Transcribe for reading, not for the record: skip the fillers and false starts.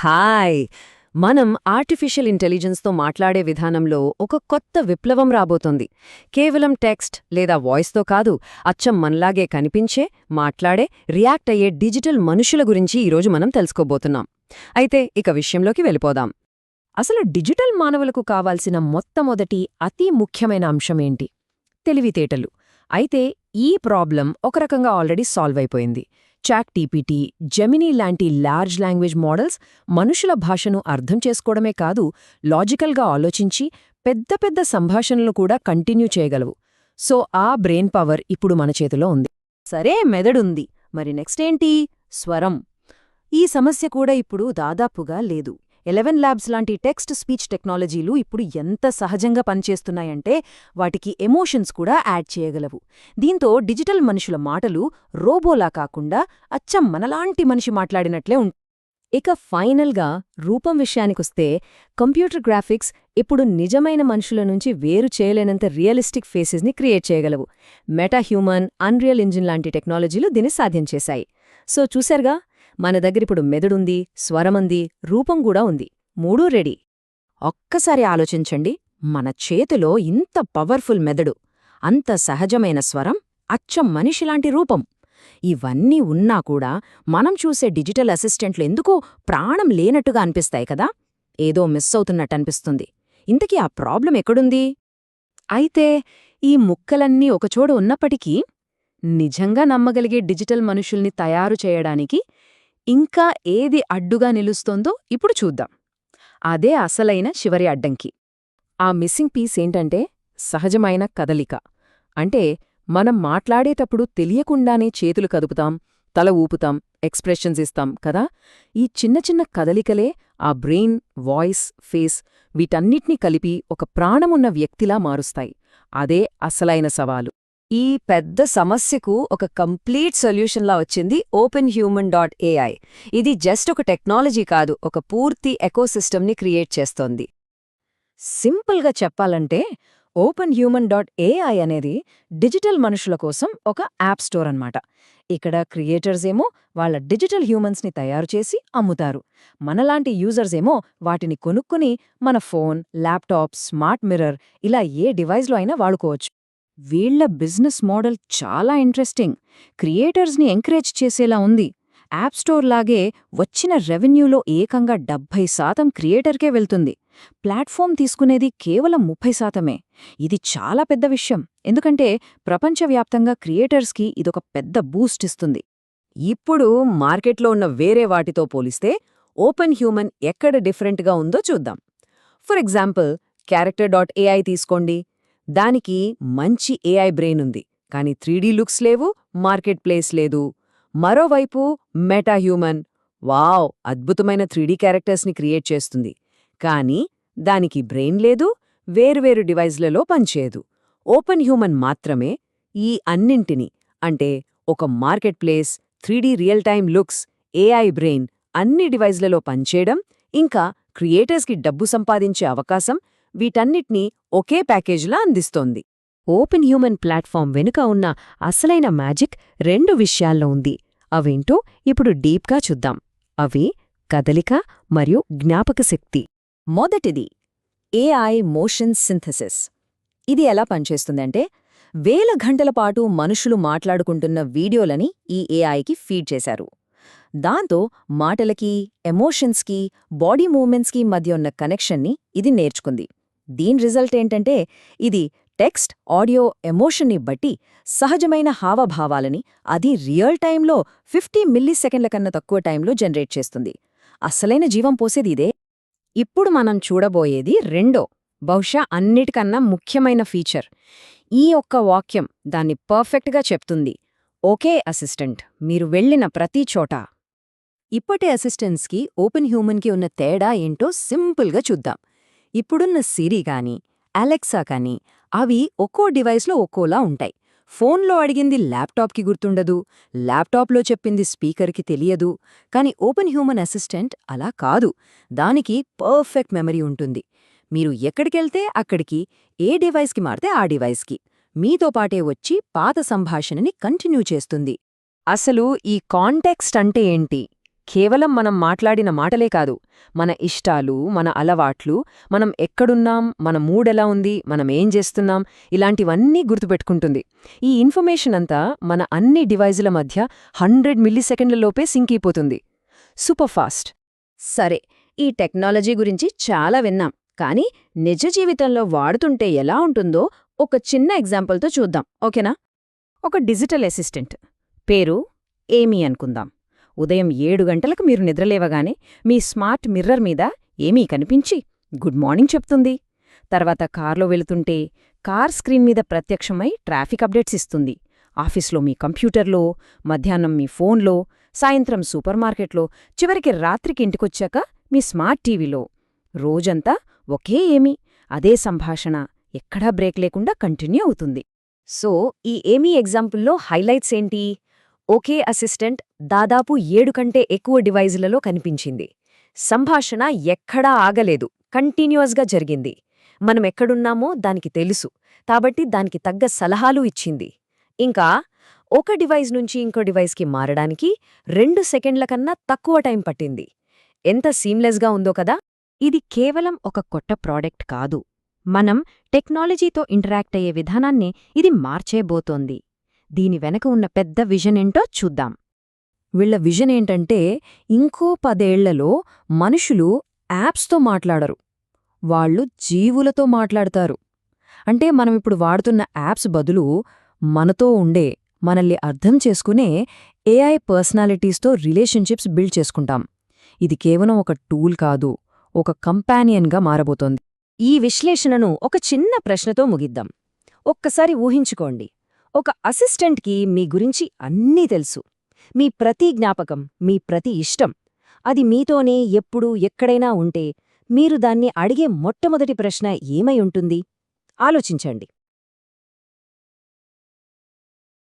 Hi! మనం artificial ఇంటెలిజెన్స్తో మాట్లాడే విధానంలో ఒక కొత్త విప్లవం రాబోతోంది. కేవలం టెక్స్ట్ లేదా వాయిస్తో కాదు, అచ్చం మనలాగే కనిపించే, మాట్లాడే, రియాక్ట్ అయ్యే డిజిటల్ మనుషుల గురించి ఈరోజు మనం తెలుసుకోబోతున్నాం. అయితే ఇక విషయంలోకి వెళ్ళిపోదాం. అసలు డిజిటల్ మానవులకు కావాల్సిన మొట్టమొదటి అతి ముఖ్యమైన అంశమేంటి? తెలివితేటలు. అయితే ఈ ప్రాబ్లం ఒక రకంగా ఆల్రెడీ సాల్వ్ అయిపోయింది. చాట్‌జీపీటీ, జెమినీ లాంటి లార్జ్ లాంగ్వేజ్ మోడల్స్ మనుషుల భాషను అర్థం చేసుకోవడమే కాదు, లాజికల్గా ఆలోచించి పెద్ద పెద్ద సంభాషణలు కూడా కంటిన్యూ చేయగలవు. సో ఆ బ్రెయిన్ పవర్ ఇప్పుడు మన చేతిలో ఉంది. సరే, మెదడుంది, మరి నెక్స్ట్ ఏంటి? స్వరం. ఈ సమస్య కూడా ఇప్పుడు దాదాపుగా లేదు. 11 ల్యాబ్స్ లాంటి టెక్స్ట్ స్పీచ్ టెక్నాలజీలు ఇప్పుడు ఎంత సహజంగా పనిచేస్తున్నాయంటే వాటికి ఎమోషన్స్ కూడా యాడ్ చేయగలవు. దీంతో డిజిటల్ మనుషుల మాటలు రోబోలా కాకుండా అచ్చం మనలాంటి మనిషి మాట్లాడినట్లే ఉంటాయి. ఇక ఫైనల్గా రూపం విషయానికొస్తే, కంప్యూటర్ గ్రాఫిక్స్ ఇప్పుడు నిజమైన మనుషుల నుంచి వేరు చేయలేనంత రియలిస్టిక్ ఫేసెస్ని క్రియేట్ చేయగలవు. మెటాహ్యూమన్, అన్రియల్ ఇంజిన్ లాంటి టెక్నాలజీలు దీన్ని సాధ్యం చేశాయి. సో చూశారుగా, మన దగ్గరిప్పుడు మెదడుంది, స్వరముంది, రూపం కూడా ఉంది. మూడూ రెడీ. ఒక్కసారి ఆలోచించండి, మన చేతిలో ఇంత పవర్ఫుల్ మెదడు, అంత సహజమైన స్వరం, అచ్చం మనిషిలాంటి రూపం, ఇవన్నీ ఉన్నా కూడా మనం చూసే డిజిటల్ అసిస్టెంట్లు ఎందుకో ప్రాణం లేనట్టుగా అనిపిస్తాయి కదా. ఏదో మిస్ అవుతున్నట్టనిపిస్తుంది. ఇంతకీ ఆ ప్రాబ్లం ఎక్కడుంది? అయితే ఈ ముక్కలన్నీ ఒకచోట ఉన్నప్పటికీ నిజంగా నమ్మగలిగే డిజిటల్ మనుషుల్ని తయారు చేయడానికి ఇంకా ఏది అడ్డుగా నిలుస్తోందో ఇప్పుడు చూద్దాం. అదే అసలైన చివరి అడ్డంకి. ఆ మిస్సింగ్ పీస్ ఏంటంటే సహజమైన కదలిక. అంటే మనం మాట్లాడేటప్పుడు తెలియకుండానే చేతులు కదుపుతాం, తల ఊపుతాం, ఎక్స్ప్రెషన్స్ ఇస్తాం కదా. ఈ చిన్న చిన్న కదలికలే ఆ బ్రెయిన్, వాయిస్, ఫేస్ వీటన్నిటినీ కలిపి ఒక ప్రాణమున్న వ్యక్తిలా మారుస్తాయి. అదే అసలైన సవాలు. ఈ పెద్ద సమస్యకు ఒక కంప్లీట్ సొల్యూషన్లా వచ్చింది OpenHuman.ai. ఇది జస్ట్ ఒక టెక్నాలజీ కాదు, ఒక పూర్తి ఎకోసిస్టమ్ని క్రియేట్ చేస్తోంది. సింపుల్గా చెప్పాలంటే OpenHuman.ai అనేది డిజిటల్ మనుషుల కోసం ఒక యాప్ స్టోర్ అన్నమాట. ఇక్కడ క్రియేటర్స్ ఏమో వాళ్ళ డిజిటల్ హ్యూమన్స్ని తయారు చేసి అమ్ముతారు. మనలాంటి యూజర్స్ ఏమో వాటిని కొనుక్కుని మన ఫోన్, ల్యాప్టాప్, స్మార్ట్ మిర్రర్ ఇలా ఏ డివైస్లో అయినా వాడుకోవచ్చు. వీళ్ల బిజినెస్ మోడల్ చాలా ఇంట్రెస్టింగ్, క్రియేటర్స్ని ఎంకరేజ్ చేసేలా ఉంది. యాప్ స్టోర్ లాగే వచ్చిన రెవెన్యూలో ఏకంగా 70% క్రియేటర్కే వెళ్తుంది. ప్లాట్ఫామ్ తీసుకునేది కేవలం 30%. ఇది చాలా పెద్ద విషయం, ఎందుకంటే ప్రపంచవ్యాప్తంగా క్రియేటర్స్కి ఇదొక పెద్ద బూస్ట్ ఇస్తుంది. ఇప్పుడు మార్కెట్లో ఉన్న వేరే వాటితో పోలిస్తే ఓపెన్ హ్యూమన్ ఎక్కడ డిఫరెంట్గా ఉందో చూద్దాం. ఫర్ ఎగ్జాంపుల్, Character.ai తీసుకోండి. దానికి మంచి ఏఐ బ్రెయిన్ ఉంది, కానీ 3D లుక్స్ లేవు, మార్కెట్ ప్లేస్ లేదు. మరోవైపు మెటాహ్యూమన్, వావ్, అద్భుతమైన 3D క్యారెక్టర్స్ని క్రియేట్ చేస్తుంది, కానీ దానికి బ్రెయిన్ లేదు, వేర్వేరు డివైజ్లలో పనిచేయదు. ఓపెన్ హ్యూమన్ మాత్రమే ఈ అన్నింటినీ, అంటే ఒక market place, 3D real time looks, AI brain అన్ని డివైజ్లలో పనిచేయడం, ఇంకా క్రియేటర్స్కి డబ్బు సంపాదించే అవకాశం, వీటన్నిటినీ ఒకే ప్యాకేజ్లా అందిస్తోంది. ఓపెన్ హ్యూమన్ ప్లాట్ఫామ్ వెనుక ఉన్న అసలైన మ్యాజిక్ 2 విషయాల్లో ఉంది. అవేంటో ఇప్పుడు డీప్గా చూద్దాం. అవి కదలిక మరియు జ్ఞాపకశక్తి. మొదటిది ఏఐ మోషన్ సింథసిస్. ఇది ఎలా పనిచేస్తుందంటే, వేల గంటల పాటు మనుషులు మాట్లాడుకుంటున్న వీడియోలని ఈ ఏఐకి ఫీడ్ చేశారు. దాంతో మాటలకి, ఎమోషన్స్కి, బాడీ మూవ్మెంట్స్కి మధ్య ఉన్న కనెక్షన్ని ఇది నేర్చుకుంది. దీని రిజల్ట్ ఏంటంటే, ఇది టెక్స్ట్, ఆడియో, ఎమోషన్ని బట్టి సహజమైన హావభావాలని అది రియల్ టైంలో 50 మిల్లీసెకండ్ల కన్నా తక్కువ టైంలో జనరేట్ చేస్తుంది. అసలైన జీవం పోసేది ఇదే. ఇప్పుడు మనం చూడబోయేది రెండో, బహుశా అన్నిటికన్నా ముఖ్యమైన ఫీచర్. ఈ ఒక్క వాక్యం దాన్ని పర్ఫెక్ట్గా చెప్తుంది. ఓకే అసిస్టెంట్, మీరు వెళ్ళిన ప్రతి చోట. ఇప్పటి అసిస్టెంట్స్కి ఓపెన్ హ్యూమన్కి ఉన్న తేడా ఏంటో సింపుల్గా చూద్దాం. ఇప్పుడున్న సిరి కానీ, అలెక్సా కానీ అవి ఒక్కో డివైస్లో ఒక్కోలా ఉంటాయి. ఫోన్లో అడిగింది ల్యాప్టాప్కి గుర్తుండదు, ల్యాప్టాప్లో చెప్పింది స్పీకర్కి తెలియదు. కానీ ఓపెన్ హ్యూమన్ అసిస్టెంట్ అలా కాదు, దానికి పర్ఫెక్ట్ మెమరీ ఉంటుంది. మీరు ఎక్కడికెళ్తే అక్కడికి, ఏ డివైస్కి మారితే ఆ డివైస్కి మీతో పాటే వచ్చి పాత సంభాషణని కంటిన్యూ చేస్తుంది. అసలు ఈ కాంటెక్స్ట్ అంటే ఏంటి? కేవలం మనం మాట్లాడిన మాటలే కాదు, మన ఇష్టాలు, మన అలవాట్లు, మనం ఎక్కడున్నాం, మన మూడెలా ఉంది, మనం ఏం చేస్తున్నాం, ఇలాంటివన్నీ గుర్తుపెట్టుకుంటుంది. ఈ ఇన్ఫర్మేషన్ అంతా మన అన్ని డివైజుల మధ్య 100 మిల్లీసెకండ్లలోపే సింక్ అయిపోతుంది. Super fast. సరే, ఈ టెక్నాలజీ గురించి చాలా విన్నాం, కానీ నిజ జీవితంలో వాడుతుంటే ఎలా ఉంటుందో ఒక చిన్న ఎగ్జాంపుల్తో చూద్దాం, ఓకేనా? ఒక డిజిటల్ అసిస్టెంట్, పేరు ఏమీ అనుకుందాం. ఉదయం 7 గంటలకు మీరు నిద్రలేవగానే మీ స్మార్ట్ మిర్రర్ మీద ఏమీ కనిపించి గుడ్ మార్నింగ్ చెప్తుంది. తర్వాత కార్లో వెళుతుంటే కార్ స్క్రీన్ మీద ప్రత్యక్షమై ట్రాఫిక్ అప్డేట్స్ ఇస్తుంది. ఆఫీస్లో మీ కంప్యూటర్లో, మధ్యాహ్నం మీ ఫోన్లో, సాయంత్రం సూపర్ మార్కెట్లో, చివరికి రాత్రికి ఇంటికొచ్చాక మీ స్మార్ట్ టీవీలో. రోజంతా ఒకే ఏమీ, అదే సంభాషణ, ఎక్కడా బ్రేక్ లేకుండా కంటిన్యూ అవుతుంది. సో ఈ ఏమీ ఎగ్జాంపుల్లో హైలైట్స్ ఏంటి? ఒకే అసిస్టెంట్ దాదాపు 7 కంటే ఎక్కువ డివైజులలో కనిపించింది. సంభాషణ ఎక్కడా ఆగలేదు, కంటిన్యూయస్గా జరిగింది. మనం ఎక్కడున్నామో దానికి తెలుసు, కాబట్టి దానికి తగ్గ సలహాలు ఇచ్చింది. ఇంకా ఒక డివైజ్ నుంచి ఇంకో డివైజ్కి మారడానికి 2 సెకండ్ల కన్నా తక్కువ టైం పట్టింది. ఎంత సీమ్లెస్గా ఉందో కదా! ఇది కేవలం ఒక కొత్త ప్రోడక్ట్ కాదు, మనం టెక్నాలజీతో ఇంటరాక్ట్ అయ్యే విధానాన్ని ఇది మార్చేబోతోంది. దీని వెనక ఉన్న పెద్ద విజన్ ఏంటో చూద్దాం. వీళ్ల విజన్ ఏంటంటే, ఇంకో 10 ఏళ్లలో మనుషులు యాప్స్తో మాట్లాడరు, వాళ్ళు జీవులతో మాట్లాడతారు. అంటే మనమిప్పుడు వాడుతున్న యాప్స్ బదులు మనతో ఉండే, మనల్ని అర్థం చేసుకునే ఏఐ పర్సనాలిటీస్తో రిలేషన్షిప్స్ బిల్డ్ చేసుకుంటాం. ఇది కేవలం ఒక టూల్ కాదు, ఒక కంపానియన్గా మారబోతోంది. ఈ విశ్లేషణను ఒక చిన్న ప్రశ్నతో ముగిద్దాం. ఒక్కసారి ఊహించుకోండి, ఒక అసిస్టెంట్కి మీ గురించి అన్నీ తెలుసు. మీ ప్రతి జ్ఞాపకం, మీ ప్రతి ఇష్టం, అది మీతోనే ఎప్పుడూ ఎక్కడైనా ఉంటే మీరు దాన్ని అడిగే మొట్టమొదటి ప్రశ్న ఏమై ఉంటుంది? ఆలోచించండి.